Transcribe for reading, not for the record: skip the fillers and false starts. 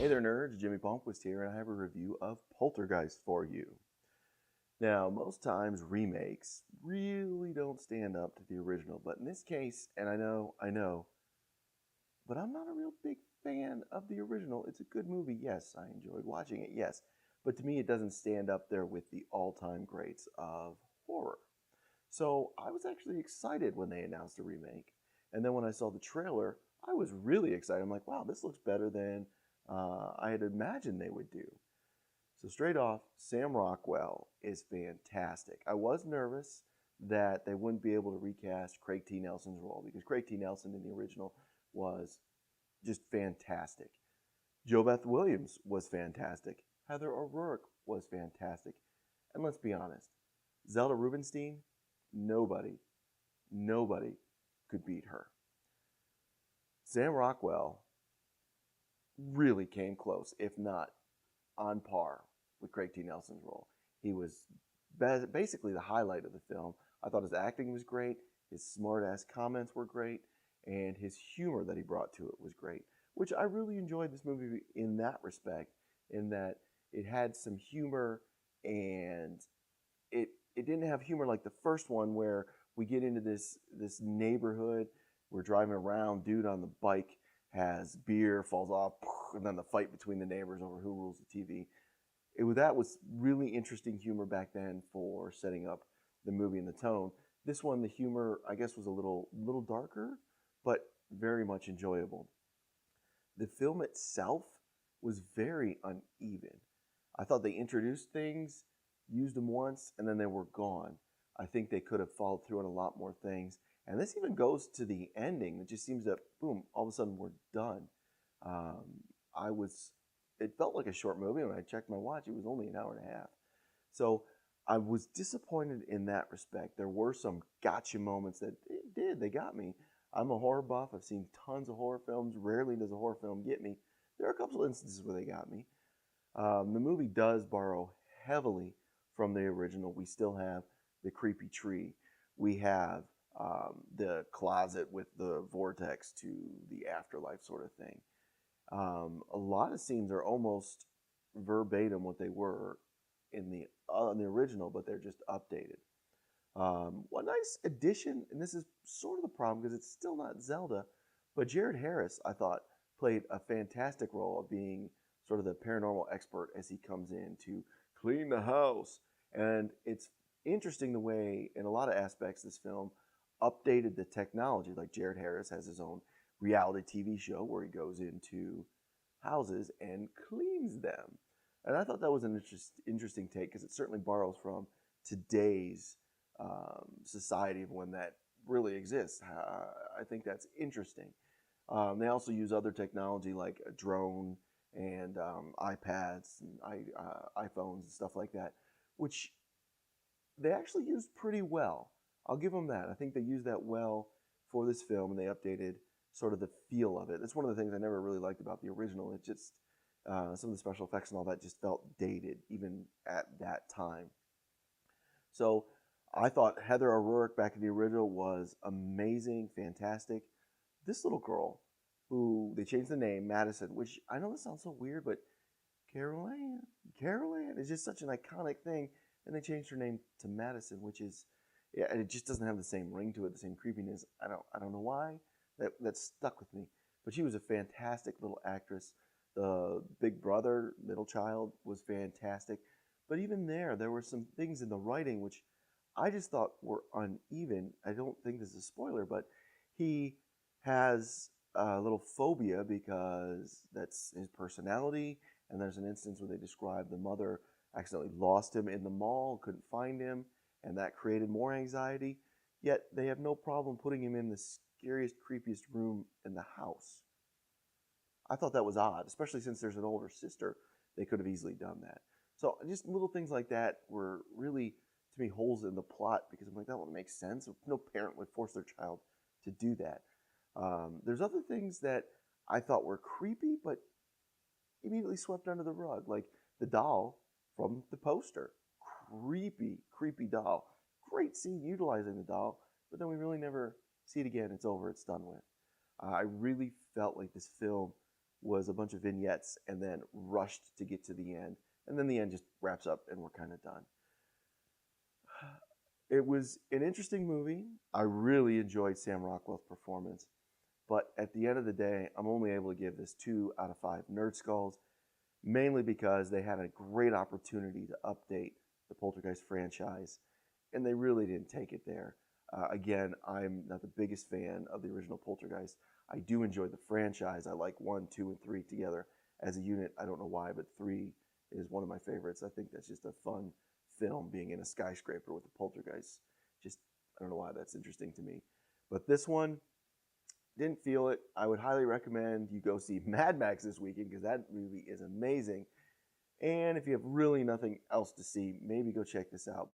Hey there, nerds. Jimmy Palmquist here, and I have a review of Poltergeist for you. Now, most times remakes really don't stand up to the original, but in this case, and I know, but I'm not a real big fan of the original. It's a good movie, yes. I enjoyed watching it, yes. But to me, it doesn't stand up there with the all-time greats of horror. So I was actually excited when they announced a remake. And then when I saw the trailer, I was really excited. I'm like, wow, this looks better than I had imagined they would do. So straight off, Sam Rockwell is fantastic. I was nervous that they wouldn't be able to recast Craig T. Nelson's role because Craig T. Nelson in the original was just fantastic. JoBeth Williams was fantastic. Heather O'Rourke was fantastic. And let's be honest, Zelda Rubinstein, nobody could beat her. Sam Rockwell really came close, if not on par with Craig T. Nelson's role. He was basically the highlight of the film. I thought his acting was great, his smart-ass comments were great, and his humor that he brought to it was great, which I really enjoyed this movie in that respect, in that it had some humor, and it didn't have humor like the first one where we get into this neighborhood, we're driving around, dude on the bike has beer, falls off, and then the fight between the neighbors over who rules the TV. That was really interesting humor back then for setting up the movie and the tone. This one, the humor, I guess, was a little darker, but very much enjoyable. The film itself was very uneven. I thought they introduced things, used them once, and then they were gone. I think they could have followed through on a lot more things. And this even goes to the ending. It just seems that, boom, all of a sudden we're done. It felt like a short movie. When I checked my watch, it was only an hour and a half. So I was disappointed in that respect. There were some gotcha moments that they got me. I'm a horror buff. I've seen tons of horror films. Rarely does a horror film get me. There are a couple of instances where they got me. The movie does borrow heavily from the original. We still have the creepy tree. We have the closet with the vortex to the afterlife sort of thing. A lot of scenes are almost verbatim what they were in the original, but they're just updated. One nice addition, and this is sort of the problem because it's still not Zelda, but Jared Harris, I thought, played a fantastic role of being sort of the paranormal expert as he comes in to clean the house. And it's interesting the way, in a lot of aspects, this film updated the technology. Like Jared Harris has his own reality TV show where he goes into houses and cleans them. And I thought that was an interesting take because it certainly borrows from today's society of when that really exists. I think that's interesting. They also use other technology like a drone and iPads and iPhones and stuff like that, which they actually used pretty well. I'll give them that. I think they used that well for this film, and they updated sort of the feel of it. That's one of the things I never really liked about the original. It just, some of the special effects and all that just felt dated, even at that time. So I thought Heather O'Rourke back in the original was amazing, fantastic. This little girl, who they changed the name, Madison, which I know this sounds so weird, but Carol Ann is just such an iconic thing. And they changed her name to Madison, which is, yeah, and it just doesn't have the same ring to it, the same creepiness. I don't know why. That stuck with me. But she was a fantastic little actress. The big brother, middle child, was fantastic. But even there were some things in the writing which I just thought were uneven. I don't think this is a spoiler, but he has a little phobia because that's his personality. And there's an instance where they describe the mother accidentally lost him in the mall, couldn't find him, and that created more anxiety. Yet they have no problem putting him in the scariest, creepiest room in the house. I thought that was odd, especially since there's an older sister. They could have easily done that. So just little things like that were really, to me, holes in the plot because I'm like, that wouldn't make sense. No parent would force their child to do that. There's other things that I thought were creepy, but immediately swept under the rug, like the doll from the poster. Creepy doll. Great scene utilizing the doll, but then we really never see it again. It's over. It's done with. I really felt like this film was a bunch of vignettes and then rushed to get to the end. And then the end just wraps up and we're kind of done. It was an interesting movie. I really enjoyed Sam Rockwell's performance. But at the end of the day, I'm only able to give this 2 out of 5 Nerd Skulls, mainly because they had a great opportunity to update the Poltergeist franchise, and they really didn't take it there. Again, I'm not the biggest fan of the original Poltergeist. I do enjoy the franchise. I like 1, 2, and 3 together as a unit. I don't know why, but 3 is one of my favorites. I think that's just a fun film, being in a skyscraper with a poltergeist. Just, I don't know why that's interesting to me. But this one, didn't feel it. I would highly recommend you go see Mad Max this weekend because that movie is amazing. And if you have really nothing else to see, maybe go check this out.